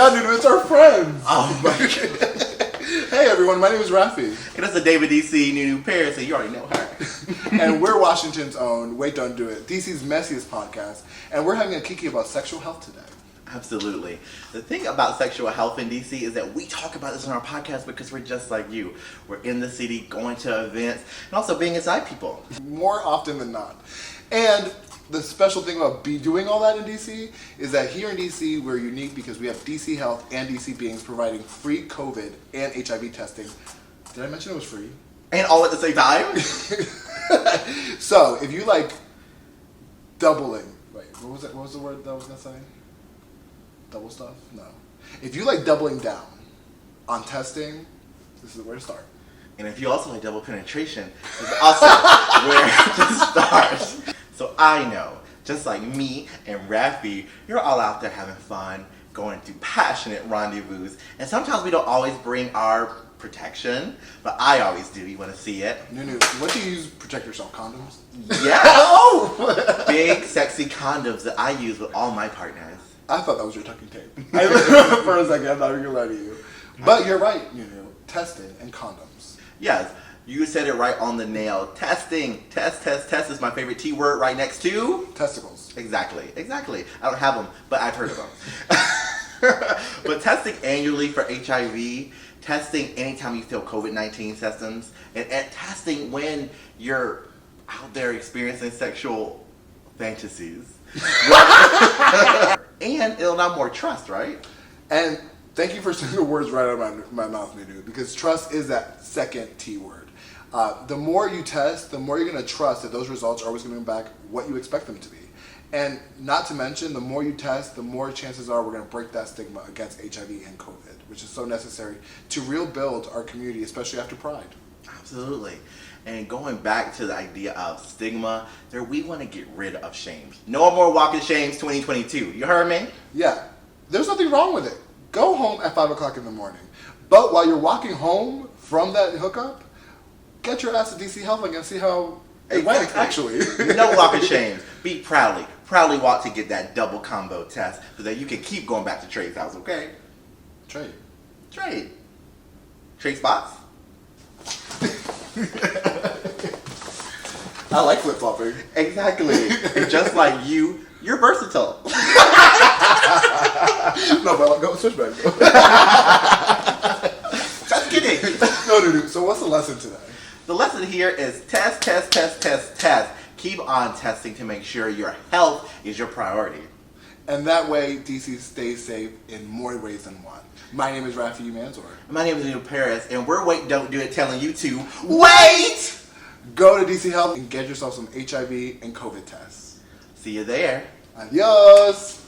god, dude, it's our friends. Oh my god. Hey everyone, my name is Rafi. And that's the David DC New Paris, and you already know her. And we're Washington's own Wait Don't Do It, DC's messiest podcast, and we're having a kiki about sexual health today. Absolutely. The thing about sexual health in DC is that we talk about this on our podcast because we're just like you. We're in the city, going to events, and also being inside people. More often than not. And the special thing about doing all that in DC is that here in DC we're unique because we have DC Health and DCBeings providing free COVID and HIV testing. Did I mention it was free? And all at the same time? So if you like doubling, wait, what was it? What was the word that I was gonna say? Double stuff? No. If you like doubling down on testing, this is where to start. And if you also like double penetration, this is also where to start. So I know, just like me and Rafi, you're all out there having fun, going through passionate rendezvous, and sometimes we don't always bring our protection, but I always do. You want to see it? Nunu, what do you use to protect yourself? Condoms? Yeah! Oh! Big, sexy condoms that I use with all my partners. I thought that was your tucking tape. For a second, I thought we were going to lie to you. But you're right, Nunu. Testing and condoms. Yes, you said it right on the nail. Testing. Test is my favorite T word right next to... Testicles. Exactly. I don't have them, but I've heard of them. But testing annually for HIV, testing anytime you feel COVID-19 symptoms, and testing when you're out there experiencing sexual fantasies. And it'll allow more trust, right? And thank you for saying the words right out of my mouth, Nunu, because trust is that second T word. The more you test, the more you're going to trust that those results are always going to be back what you expect them to be. And not to mention, the more you test, the more chances are we're going to break that stigma against HIV and COVID, which is so necessary to rebuild our community, especially after Pride. Absolutely. And going back to the idea of stigma, we want to get rid of shame. No more walking shames 2022. You heard me? Yeah. There's nothing wrong with it. Go home at 5 o'clock in the morning. But while you're walking home from that hookup, get your ass to DC Health and see how it went, actually. No walking shames. Be proudly walk to get that double combo test so that you can keep going back to Trade's house, okay? Trade spots. I like flip-flopping. Exactly. And just like you're versatile. No, but go switch back. Just kidding. No. So what's the lesson today? The lesson here is test. Keep on testing to make sure your health is your priority. And that way, DC stays safe in more ways than one. My name is Rafi Manzor. My name is New Paris, and we're Wait Don't Do It telling you to wait! Go to DC Health and get yourself some HIV and COVID tests. See you there. Adios!